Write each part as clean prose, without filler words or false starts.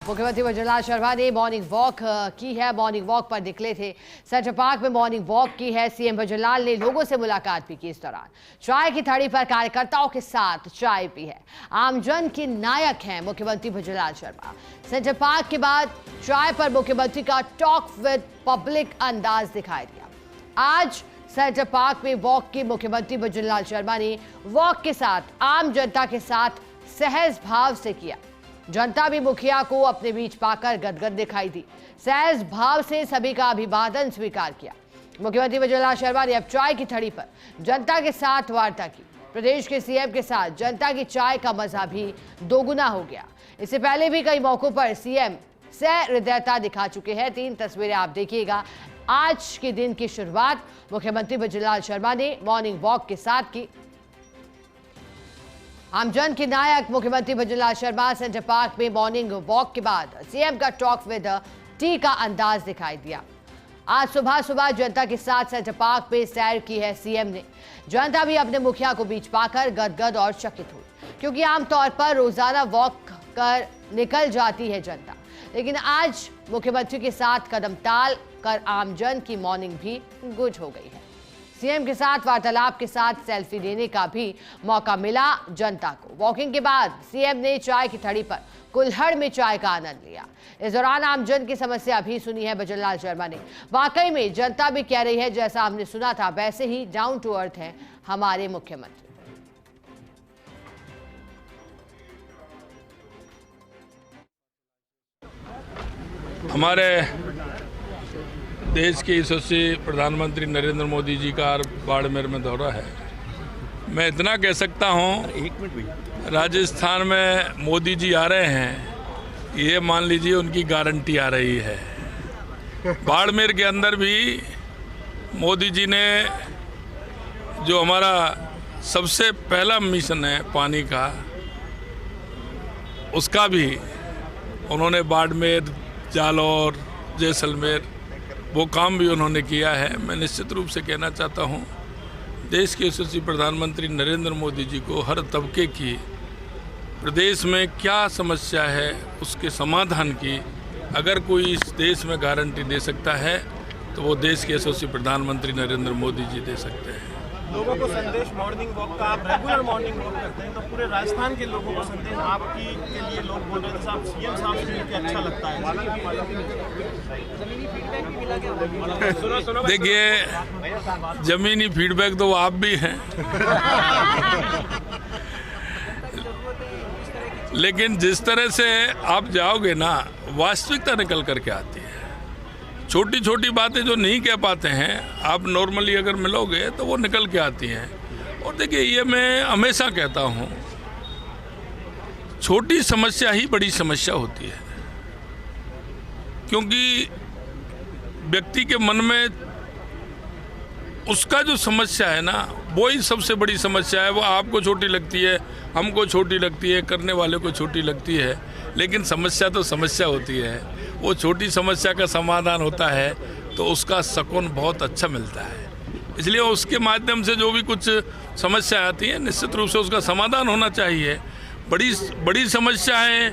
मुख्यमंत्री भजनलाल शर्मा ने morning walk की है। मॉर्निंग वॉक पर निकले थे, सेंट्रल पार्क में मॉर्निंग वॉक की है। सीएम भजनलाल ने लोगों से मुलाकात भी की। इस दौरान चाय की थड़ी पर कार्यकर्ताओं के साथ चाय पी है। आमजन के नायक हैं मुख्यमंत्री भजनलाल शर्मा। सेंट्रल पार्क के बाद चाय पर मुख्यमंत्री का टॉक विद पब्लिक अंदाज दिखाई दिया। आज सेंट्रल पार्क में वॉक की मुख्यमंत्री भजनलाल शर्मा ने वॉक के साथ आम जनता के साथ सहज भाव से किया। जनता भी मुखिया को अपने बीच पाकर गदगद दिखाई दी। सहज भाव से सभी का अभिवादन स्वीकार किया। मुख्यमंत्री भजनलाल शर्मा ने अब चाय की थड़ी पर जनता के साथ वार्ता की। प्रदेश के सीएम के साथ जनता की चाय का मजा भी दोगुना हो गया। इससे पहले भी कई मौकों पर सीएम सहृदयता दिखा चुके हैं। 3 तस्वीरें आप देखिएगा। आज के दिन की शुरुआत मुख्यमंत्री भजनलाल शर्मा ने मॉर्निंग वॉक के साथ की। आमजन के नायक मुख्यमंत्री भजनलाल शर्मा सेंट्रल पार्क में मॉर्निंग वॉक के बाद सीएम का टॉक विद टी का अंदाज दिखाई दिया। आज सुबह सुबह जनता के साथ सेंट्रल पार्क में सैर की है सीएम ने। जनता भी अपने मुखिया को बीच पाकर गदगद और चकित हुई, क्योंकि आमतौर पर रोजाना वॉक कर निकल जाती है जनता, लेकिन आज मुख्यमंत्री के साथ कदम ताल कर आमजन की मॉर्निंग भी गुड हो गई है। सीएम के साथ वार्तालाप के साथ सेल्फी लेने का भी मौका मिला जनता को। वॉकिंग के बाद सीएम ने चाय की थड़ी पर कुल्हड़ में चाय का आनंद लिया। इस दौरान आमजन की समस्या भी सुनी है भजनलाल शर्मा ने। वाकई में जनता भी कह रही है, जैसा हमने सुना था वैसे ही डाउन टू अर्थ है हमारे मुख्यमंत्री। हमारे देश के यशस्वी प्रधानमंत्री नरेंद्र मोदी जी का बाड़मेर में दौरा है। मैं इतना कह सकता हूँ, राजस्थान में मोदी जी आ रहे हैं, ये मान लीजिए उनकी गारंटी आ रही है। बाड़मेर के अंदर भी मोदी जी ने जो हमारा सबसे पहला मिशन है पानी का, उसका भी उन्होंने बाड़मेर, जालौर, जैसलमेर वो काम भी उन्होंने किया है। मैं निश्चित रूप से कहना चाहता हूँ, देश के यशस्वी प्रधानमंत्री नरेंद्र मोदी जी को हर तबके की प्रदेश में क्या समस्या है उसके समाधान की अगर कोई इस देश में गारंटी दे सकता है तो वो देश के यशस्वी प्रधानमंत्री नरेंद्र मोदी जी दे सकते हैं। लोगों को संदेश मॉर्निंग वॉक का, आप रेगुलर मॉर्निंग वॉक करते हैं, तो पूरे राजस्थान के लोगों को संदेश आपकी के लिए लोग बोल रहे थे साहब सीएम साहब से मिलकर अच्छा लगता है। देखिए, जमीनी फीडबैक तो आप भी हैं लेकिन जिस तरह से आप जाओगे ना, वास्तविकता निकल करके आती है। छोटी छोटी बातें जो नहीं कह पाते हैं आप नॉर्मली अगर मिलोगे तो वो निकल के आती हैं। और देखिए, ये मैं हमेशा कहता हूँ, छोटी समस्या ही बड़ी समस्या होती है, क्योंकि व्यक्ति के मन में उसका जो समस्या है ना, वो ही सबसे बड़ी समस्या है। वो आपको छोटी लगती है, हमको छोटी लगती है, करने वाले को छोटी लगती है, लेकिन समस्या तो समस्या होती है। वो छोटी समस्या का समाधान होता है तो उसका सुकून बहुत अच्छा मिलता है। इसलिए उसके माध्यम से जो भी कुछ समस्या आती है, निश्चित रूप से उसका समाधान होना चाहिए। बड़ी समस्या है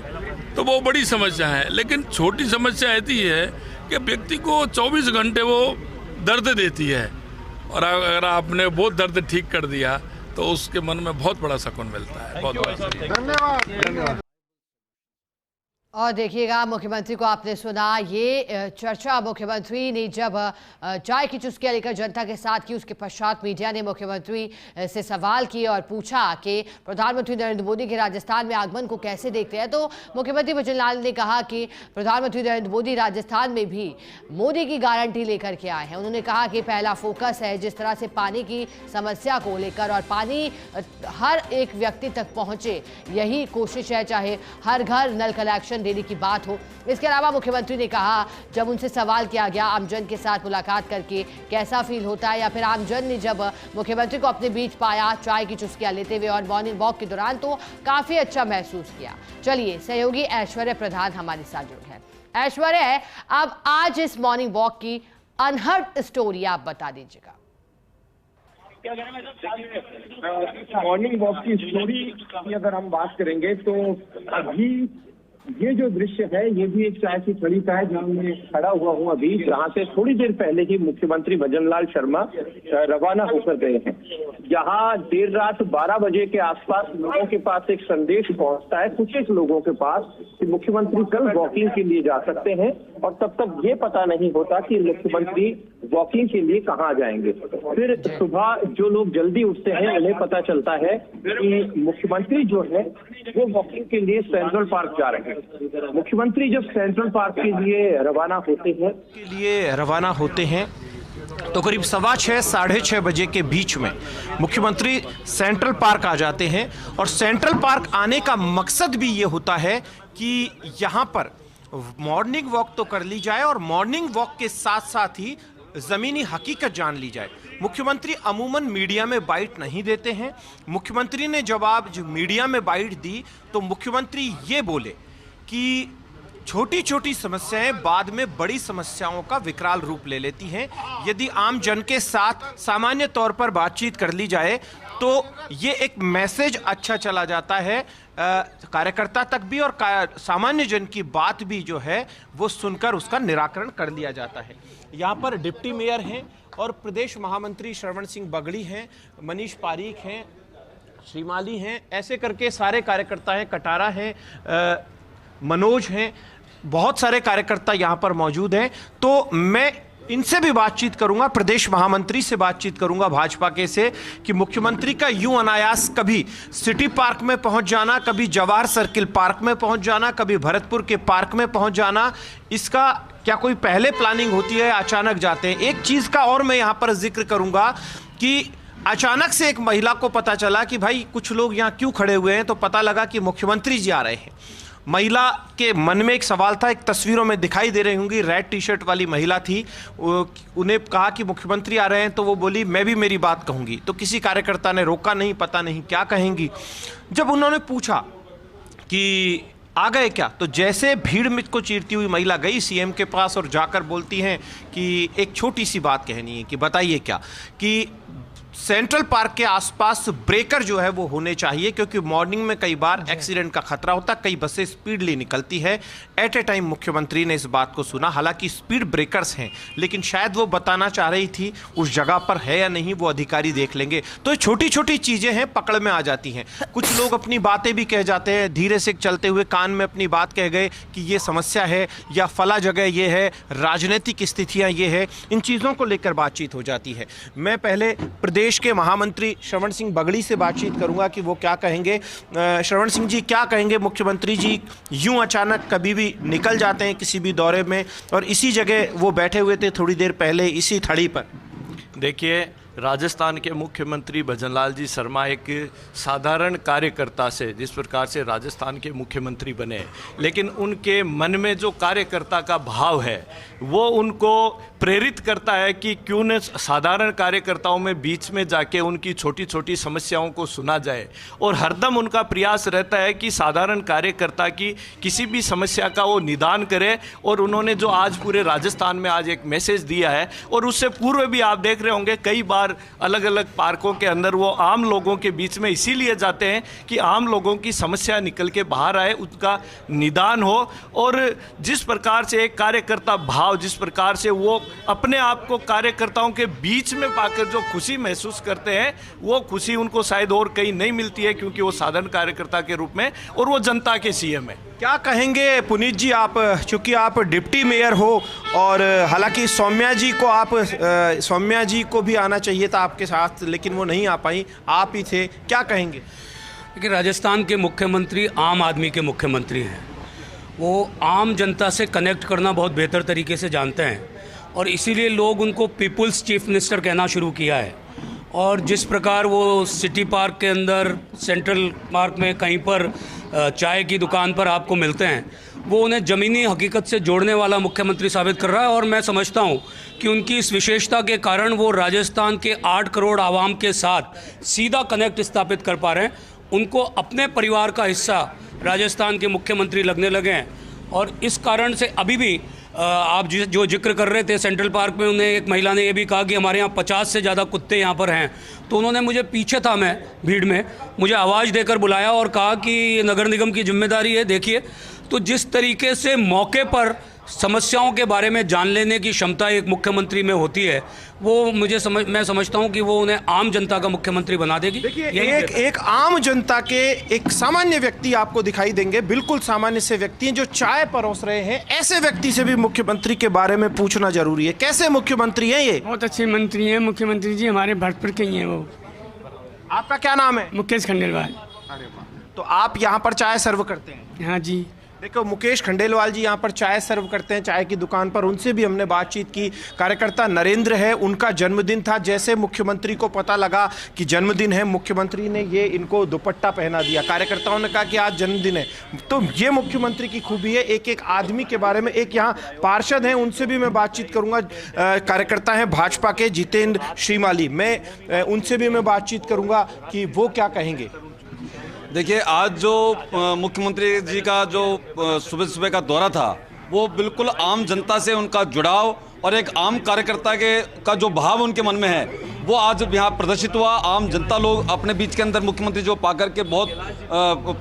तो वो बड़ी समस्या है, लेकिन छोटी समस्या ऐसी है कि व्यक्ति को 24 घंटे वो दर्द देती है, और अगर आपने वो दर्द ठीक कर दिया तो उसके मन में बहुत बड़ा सुकून मिलता है। बहुत बहुत धन्यवाद। और देखिएगा, मुख्यमंत्री को आपने सुना, ये चर्चा मुख्यमंत्री ने जब चाय की चुस्कियां लेकर जनता के साथ की, उसके पश्चात मीडिया ने मुख्यमंत्री से सवाल किए और पूछा कि प्रधानमंत्री नरेंद्र मोदी के राजस्थान में आगमन को कैसे देखते हैं। तो मुख्यमंत्री भजनलाल ने कहा कि प्रधानमंत्री नरेंद्र मोदी राजस्थान में भी मोदी की गारंटी लेकर के आए हैं। उन्होंने कहा कि पहला फोकस है जिस तरह से पानी की समस्या को लेकर, और पानी हर एक व्यक्ति तक पहुँचे, यही कोशिश है, चाहे हर घर नल कनेक्शन देने की बात हो। इसके अलावा मुख्यमंत्री ने कहा, जब उनसे सवाल किया गया आमजन के साथ मुलाकात करके कैसा फील होता है, या फिर आमजन ने जब मुख्यमंत्री को अपने बीच पाया चाय की चुस्कियां लेते हुए और मॉर्निंग वॉक के दौरान, तो काफी अच्छा महसूस किया। चलिए, सहयोगी ऐश्वर्य प्रधान हमारे साथ जुड़े हैं। ऐश्वर्य, अब आज इस मॉर्निंग वॉक की अनहर्ड स्टोरी आप बता दीजिएगा। मॉर्निंग वॉक की स्टोरी की अगर हम बात करेंगे तो अभी ये जो दृश्य है ये भी एक चाय की थड़ी का है जहां मैं खड़ा हुआ हूं अभी, जहां से थोड़ी देर पहले ही मुख्यमंत्री भजनलाल शर्मा रवाना होकर गए हैं। यहाँ देर रात 12 बजे के आसपास लोगों के पास एक संदेश पहुंचता है, कुछ एक लोगों के पास, कि मुख्यमंत्री कल वॉकिंग के लिए जा सकते हैं, और तब तक ये पता नहीं होता कि मुख्यमंत्री वॉकिंग के लिए कहाँ जाएंगे। फिर सुबह जो लोग जल्दी उठते हैं उन्हें पता चलता है कि मुख्यमंत्री जो है वो वॉकिंग के लिए सेंट्रल पार्क जा रहे हैं। मुख्यमंत्री जब सेंट्रल पार्क के लिए रवाना होते हैं तो करीब 6:15 साढ़े 6 बजे के बीच में मुख्यमंत्री सेंट्रल पार्क आ जाते हैं। और सेंट्रल पार्क आने का मकसद भी ये होता है कि यहाँ पर मॉर्निंग वॉक तो कर ली जाए और मॉर्निंग वॉक के साथ साथ ही ज़मीनी हकीकत जान ली जाए। मुख्यमंत्री अमूमन मीडिया में बाइट नहीं देते हैं। मुख्यमंत्री ने जवाब जो मीडिया में बाइट दी तो मुख्यमंत्री ये बोले कि छोटी छोटी समस्याएं बाद में बड़ी समस्याओं का विकराल रूप ले लेती हैं। यदि आम जन के साथ सामान्य तौर पर बातचीत कर ली जाए तो ये एक मैसेज अच्छा चला जाता है कार्यकर्ता तक भी, और सामान्य जन की बात भी जो है वो सुनकर उसका निराकरण कर लिया जाता है। यहाँ पर डिप्टी मेयर हैं और प्रदेश महामंत्री श्रवण सिंह बगड़ी हैं, मनीष पारीक हैं, श्रीमाली हैं, ऐसे करके सारे कार्यकर्ता हैं, कटारा हैं, मनोज हैं, बहुत सारे कार्यकर्ता यहाँ पर मौजूद हैं। तो मैं इनसे भी बातचीत करूंगा, प्रदेश महामंत्री से बातचीत करूंगा भाजपा के से, कि मुख्यमंत्री का यूं अनायास कभी सिटी पार्क में पहुंच जाना, कभी जवाहर सर्किल पार्क में पहुंच जाना, कभी भरतपुर के पार्क में पहुंच जाना, इसका क्या कोई पहले प्लानिंग होती है, अचानक जाते हैं। एक चीज का और मैं यहाँ पर जिक्र करूंगा कि अचानक से एक महिला को पता चला कि भाई कुछ लोग यहाँ क्यों खड़े हुए हैं, तो पता लगा कि मुख्यमंत्री जी आ रहे हैं। महिला के मन में एक सवाल था, एक तस्वीरों में दिखाई दे रही होंगी, रेड टी शर्ट वाली महिला थी, उन्हें कहा कि मुख्यमंत्री आ रहे हैं, तो वो बोली मैं भी मेरी बात कहूंगी। तो किसी कार्यकर्ता ने रोका नहीं, पता नहीं क्या कहेंगी। जब उन्होंने पूछा कि आ गए क्या, तो जैसे भीड़ में को चीरती हुई महिला गई सीएम के पास और जाकर बोलती हैं कि एक छोटी सी बात कहनी है, कि बताइए क्या, कि सेंट्रल पार्क के आसपास ब्रेकर जो है वो होने चाहिए, क्योंकि मॉर्निंग में कई बार एक्सीडेंट का खतरा होता है, कई बसें स्पीडली निकलती है। एट ए टाइम मुख्यमंत्री ने इस बात को सुना, हालांकि स्पीड ब्रेकर्स हैं, लेकिन शायद वो बताना चाह रही थी उस जगह पर है या नहीं वो अधिकारी देख लेंगे। तो ये छोटी छोटी चीज़ें हैं, पकड़ में आ जाती हैं। कुछ लोग अपनी बातें भी कह जाते हैं, धीरे से चलते हुए कान में अपनी बात कह गए कि ये समस्या है या फला जगह ये है, राजनीतिक स्थितियाँ ये है, इन चीज़ों को लेकर बातचीत हो जाती है। मैं पहले प्रदेश के महामंत्री श्रवण सिंह बगड़ी से बातचीत करूंगा कि वो क्या कहेंगे। श्रवण सिंह जी, क्या कहेंगे, मुख्यमंत्री जी यूं अचानक कभी भी निकल जाते हैं किसी भी दौरे में, और इसी जगह वो बैठे हुए थे थोड़ी देर पहले इसी थड़ी पर। देखिए, राजस्थान के मुख्यमंत्री भजनलाल जी शर्मा एक साधारण कार्यकर्ता से जिस प्रकार से राजस्थान के मुख्यमंत्री बने, लेकिन उनके मन में जो कार्यकर्ता का भाव है वो उनको प्रेरित करता है कि क्यों न साधारण कार्यकर्ताओं में बीच में जाके उनकी छोटी छोटी समस्याओं को सुना जाए। और हरदम उनका प्रयास रहता है कि साधारण कार्यकर्ता की किसी भी समस्या का वो निदान करे। और उन्होंने जो आज पूरे राजस्थान में आज एक मैसेज दिया है, और उससे पूर्व भी आप देख रहे होंगे कई बार अलग अलग पार्कों के अंदर वो आम लोगों के बीच में इसीलिए जाते हैं कि आम लोगों की समस्या निकल के बाहर आए, उसका निदान हो। और जिस प्रकार से एक कार्यकर्ता भाव, जिस प्रकार से वो अपने आप को कार्यकर्ताओं के बीच में पाकर जो खुशी महसूस करते हैं, वो खुशी उनको शायद और कहीं नहीं मिलती है, क्योंकि वो साधारण कार्यकर्ता के रूप में और वो जनता के सीएम है। क्या कहेंगे पुनीत जी, आप चूंकि आप डिप्टी मेयर हो, और हालांकि सौम्या जी को भी आना चाहिए था आपके साथ, लेकिन वो नहीं आ पाई, आप ही थे, क्या कहेंगे? देखिए, राजस्थान के मुख्यमंत्री आम आदमी के मुख्यमंत्री हैं। वो आम जनता से कनेक्ट करना बहुत बेहतर तरीके से जानते हैं, और इसीलिए लोग उनको पीपुल्स चीफ मिनिस्टर कहना शुरू किया है। और जिस प्रकार वो सिटी पार्क के अंदर, सेंट्रल पार्क में कहीं पर चाय की दुकान पर आपको मिलते हैं, वो उन्हें ज़मीनी हकीकत से जोड़ने वाला मुख्यमंत्री साबित कर रहा है। और मैं समझता हूँ कि उनकी इस विशेषता के कारण वो राजस्थान के 8 करोड़ आवाम के साथ सीधा कनेक्ट स्थापित कर पा रहे हैं। उनको अपने परिवार का हिस्सा राजस्थान के मुख्यमंत्री लगने लगे हैं। और इस कारण से अभी भी आप जो जिक्र कर रहे थे सेंट्रल पार्क में, उन्हें एक महिला ने ये भी कहा कि हमारे यहाँ 50 से ज़्यादा कुत्ते यहाँ पर हैं, तो उन्होंने मुझे, पीछे था मैं भीड़ में, मुझे आवाज़ देकर बुलाया और कहा कि ये नगर निगम की जिम्मेदारी है, देखिए। तो जिस तरीके से मौके पर समस्याओं के बारे में जान लेने की क्षमता एक मुख्यमंत्री में होती है, वो मैं समझता हूं कि वो उन्हें आम जनता का मुख्यमंत्री बना देगी। देखिए, एक आम जनता के एक सामान्य व्यक्ति आपको दिखाई देंगे, बिल्कुल सामान्य से व्यक्ति हैं जो चाय परोस रहे हैं। ऐसे व्यक्ति से भी मुख्यमंत्री के बारे में पूछना जरूरी है। कैसे मुख्यमंत्री हैं ये? बहुत अच्छे मंत्री हैं मुख्यमंत्री जी, हमारे भरतपुर के ही हैं वो। आपका क्या नाम है? मुकेश खंडेलवाल। अरे वाह, तो आप यहाँ पर चाय सर्व करते हैं? हाँ जी। देखो, मुकेश खंडेलवाल जी यहाँ पर चाय सर्व करते हैं, चाय की दुकान पर। उनसे भी हमने बातचीत की। कार्यकर्ता नरेंद्र है, उनका जन्मदिन था। जैसे मुख्यमंत्री को पता लगा कि जन्मदिन है, मुख्यमंत्री ने ये इनको दुपट्टा पहना दिया। कार्यकर्ताओं ने कहा कि आज जन्मदिन है। तो ये मुख्यमंत्री की खूबी है। एक एक आदमी के बारे में, एक यहाँ पार्षद हैं, उनसे भी मैं बातचीत करूँगा। कार्यकर्ता हैं भाजपा के जितेंद्र श्रीमाली, मैं उनसे भी मैं बातचीत करूँगा कि वो क्या कहेंगे। देखिए, आज जो मुख्यमंत्री जी का जो सुबह सुबह का दौरा था, वो बिल्कुल आम जनता से उनका जुड़ाव और एक आम कार्यकर्ता का जो भाव उनके मन में है, वो आज यहाँ प्रदर्शित हुआ। आम जनता लोग अपने बीच के अंदर मुख्यमंत्री जो पाकर के बहुत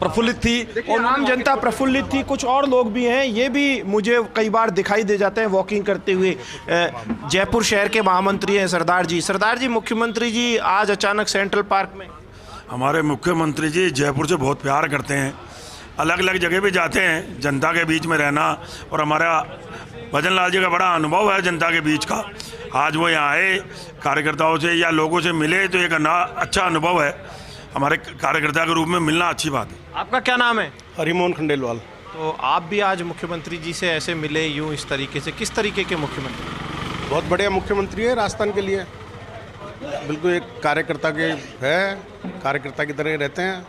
प्रफुल्लित थी और आम जनता प्रफुल्लित थी। कुछ और लोग भी हैं, ये भी मुझे कई बार दिखाई दे जाते हैं वॉकिंग करते हुए। जयपुर शहर के महामंत्री हैं सरदार जी। सरदार जी, मुख्यमंत्री जी आज अचानक सेंट्रल पार्क में। हमारे मुख्यमंत्री जी जयपुर से बहुत प्यार करते हैं, अलग अलग जगह भी जाते हैं जनता के बीच में रहना, और हमारा भजन लाल जी का बड़ा अनुभव है जनता के बीच का। आज वो यहाँ आए, कार्यकर्ताओं से या लोगों से मिले, तो एक अच्छा अनुभव है। हमारे कार्यकर्ता के रूप में मिलना अच्छी बात है। आपका क्या नाम है? हरिमोहन खंडेलवाल। तो आप भी आज मुख्यमंत्री जी से ऐसे मिले, यूँ इस तरीके से? किस तरीके के मुख्यमंत्री? बहुत बढ़िया मुख्यमंत्री है राजस्थान के लिए, बिल्कुल एक कार्यकर्ता के है, कार्यकर्ता की तरह रहते हैं,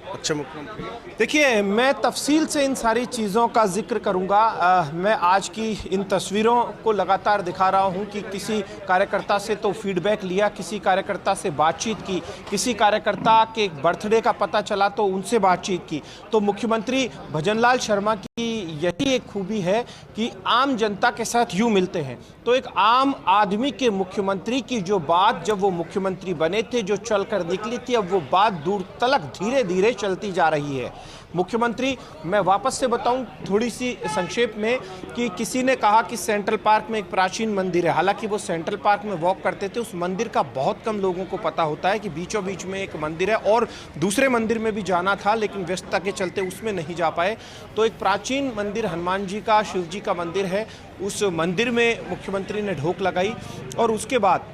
अच्छे मुख्यमंत्री। देखिए, मैं तफसील से इन सारी चीज़ों का जिक्र करूंगा। मैं आज की इन तस्वीरों को लगातार दिखा रहा हूं कि किसी कार्यकर्ता से तो फीडबैक लिया, किसी कार्यकर्ता से बातचीत की, किसी कार्यकर्ता के बर्थडे का पता चला तो उनसे बातचीत की। तो मुख्यमंत्री भजनलाल शर्मा की यही एक खूबी है कि आम जनता के साथ यूँ मिलते हैं। तो एक आम आदमी के मुख्यमंत्री की जो बात जब वो मुख्यमंत्री बने थे, जो चल कर निकली थी, अब वो बात दूर तलक धीरे धीरे चलती जा रही है। मुख्यमंत्री, मैं वापस से बताऊं थोड़ी सी संक्षेप में कि किसी ने कहा कि सेंट्रल पार्क में एक प्राचीन मंदिर है। हालांकि वो सेंट्रल पार्क में वॉक करते थे, उस मंदिर का बहुत कम लोगों को पता होता है कि बीचों बीच में एक मंदिर है, और दूसरे मंदिर में भी जाना था लेकिन व्यस्तता के चलते उसमें नहीं जा पाए। तो एक प्राचीन मंदिर हनुमान जी का, शिव जी का मंदिर है, उस मंदिर में मुख्यमंत्री ने ढोक लगाई और उसके बाद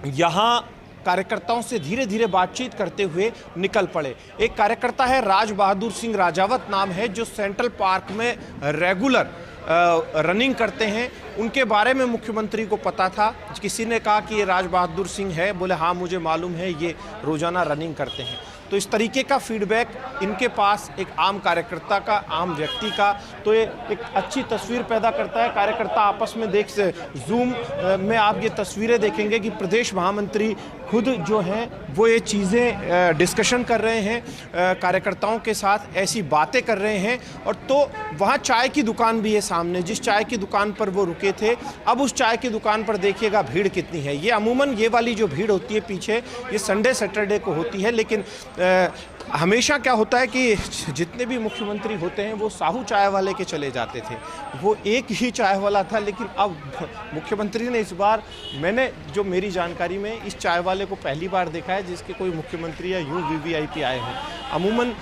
यहाँ कार्यकर्ताओं से धीरे धीरे बातचीत करते हुए निकल पड़े। एक कार्यकर्ता है राज बहादुर सिंह, राजावत नाम है, जो सेंट्रल पार्क में रेगुलर रनिंग करते हैं। उनके बारे में मुख्यमंत्री को पता था। किसी ने कहा कि ये राज बहादुर सिंह है, बोले हाँ मुझे मालूम है, ये रोजाना रनिंग करते हैं। तो इस तरीके का फीडबैक इनके पास एक आम कार्यकर्ता का, आम व्यक्ति का, तो ये एक अच्छी तस्वीर पैदा करता है। कार्यकर्ता आपस में देख से जूम में आप ये तस्वीरें देखेंगे कि प्रदेश महामंत्री खुद जो हैं वो ये चीज़ें डिस्कशन कर रहे हैं कार्यकर्ताओं के साथ, ऐसी बातें कर रहे हैं। और तो वहाँ चाय की दुकान भी है सामने, जिस चाय की दुकान पर वो रुके थे। अब उस चाय की दुकान पर देखिएगा भीड़ कितनी है। ये अमूमन ये वाली जो भीड़ होती है पीछे, ये संडे सैटरडे को होती है, लेकिन हमेशा क्या होता है कि जितने भी मुख्यमंत्री होते हैं वो साहू चाय वाले के चले जाते थे। वो एक ही चाय वाला था, लेकिन अब मुख्यमंत्री ने इस बार, मैंने जो मेरी जानकारी में इस चाय वाले को पहली बार देखा है जिसके कोई मुख्यमंत्री या यूँ वीवीआईपी आए हों। अमूमन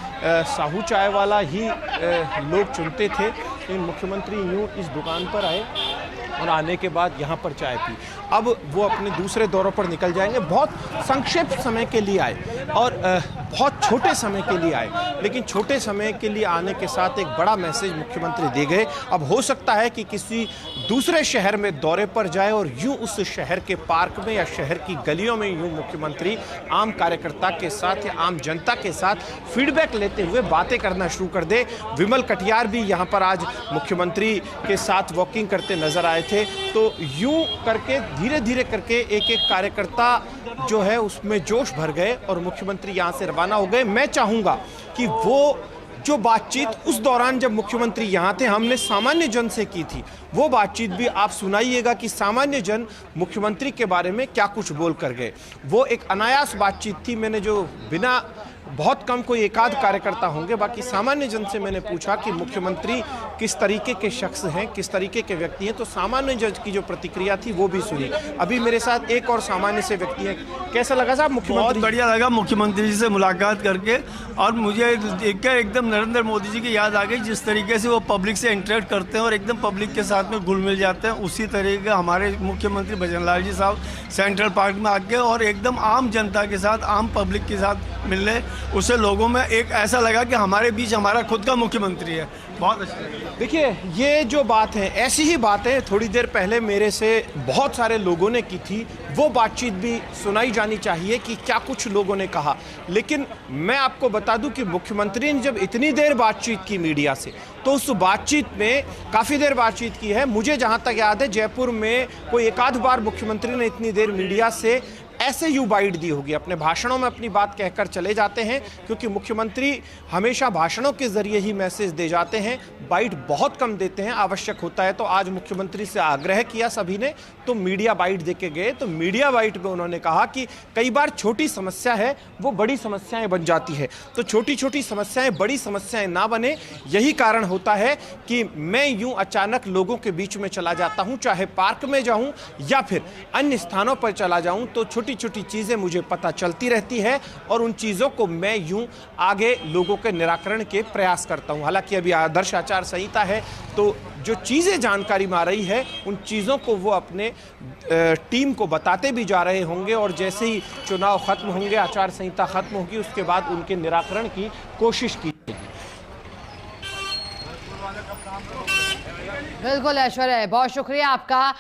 साहू चाय वाला ही लोग चुनते थे, लेकिन मुख्यमंत्री यूँ इस दुकान पर आए और आने के बाद यहाँ पर चाय पी। अब वो अपने दूसरे दौरों पर निकल जाएंगे। बहुत संक्षिप्त समय के लिए आए और बहुत छोटे समय के लिए आए, लेकिन छोटे समय के लिए आने के साथ एक बड़ा मैसेज मुख्यमंत्री दे गए। अब हो सकता है कि किसी दूसरे शहर में दौरे पर जाए और यूं उस शहर के पार्क में या शहर की गलियों में यूं मुख्यमंत्री आम कार्यकर्ता के साथ या आम जनता के साथ फीडबैक लेते हुए बातें करना शुरू कर दे। विमल कटियार भी यहाँ पर आज मुख्यमंत्री के साथ वॉकिंग करते नजर आए थे। तो यूं करके धीरे धीरे करके एक एक कार्यकर्ता जो है उसमें जोश भर गए और मुख्यमंत्री यहाँ से रवाना हो गए। मैं चाहूँगा कि वो जो बातचीत उस दौरान जब मुख्यमंत्री यहाँ थे हमने सामान्य जन से की थी, वो बातचीत भी आप सुनाइएगा कि सामान्य जन मुख्यमंत्री के बारे में क्या कुछ बोल कर गए। वो एक अनायास बातचीत थी। मैंने जो बिना बहुत कम कोई एक आध कार्यकर्ता होंगे, बाकी सामान्य जन से मैंने पूछा कि मुख्यमंत्री किस तरीके के शख्स हैं, किस तरीके के व्यक्ति हैं, तो सामान्य जन की जो प्रतिक्रिया थी वो भी सुनी। अभी मेरे साथ एक और सामान्य से व्यक्ति हैं। कैसा लगा साहब मुख्यमंत्री? बहुत बढ़िया लगा मुख्यमंत्री जी से मुलाकात करके, और मुझे देखकर एकदम नरेंद्र मोदी जी की याद आ गई, जिस तरीके से वो पब्लिक से इंटरेक्ट करते हैं और एकदम पब्लिक के साथ में घुल मिल जाते हैं, उसी तरीके हमारे मुख्यमंत्री भजन लाल जी साहब सेंट्रल पार्क में आके और एकदम आम जनता के साथ, आम पब्लिक के साथ मिलने, उससे लोगों में एक ऐसा लगा कि हमारे बीच हमारा खुद का मुख्यमंत्री है। बहुत अच्छा। देखिए, ये जो बात है, ऐसी ही बातें थोड़ी देर पहले मेरे से बहुत सारे लोगों ने की थी, वो बातचीत भी सुनाई जानी चाहिए कि क्या कुछ लोगों ने कहा। लेकिन मैं आपको बता दूं कि मुख्यमंत्री ने जब इतनी देर बातचीत की मीडिया से, तो उस बातचीत में काफ़ी देर बातचीत की है। मुझे जहां तक याद है, जयपुर में कोई एक आध बार मुख्यमंत्री ने इतनी देर मीडिया से ऐसे यू बाइट दी होगी। अपने भाषणों में अपनी बात कहकर चले जाते हैं, क्योंकि मुख्यमंत्री हमेशा भाषणों के जरिए ही मैसेज दे जाते हैं, बाइट बहुत कम देते हैं। आवश्यक होता है तो आज मुख्यमंत्री से आग्रह किया सभी ने, तो मीडिया बाइट दे के गए। तो मीडिया बाइट में उन्होंने कहा कि कई बार छोटी समस्या है वो बड़ी समस्याएं बन जाती है, तो छोटी छोटी समस्याएं बड़ी समस्याएं ना बने, यही कारण होता है कि मैं यूं अचानक लोगों के बीच में चला जाता हूं, चाहे पार्क में जाऊं या फिर अन्य स्थानों पर चला जाऊं, तो छोटी छोटी चीजें मुझे पता चलती रहती है और उन चीजों को मैं यूं आगे लोगों के निराकरण के प्रयास करता हूं। हालांकि अभी आदर्श आचार संहिता है, तो जो चीजें जानकारी में आ रही है उन चीजों को वो अपने टीम को बताते भी जा रहे होंगे, और जैसे ही चुनाव खत्म होंगे, आचार संहिता खत्म होगी, उसके बाद उनके निराकरण की कोशिश की जाएगी। बिल्कुल ऐश्वर्या, बहुत शुक्रिया आपका।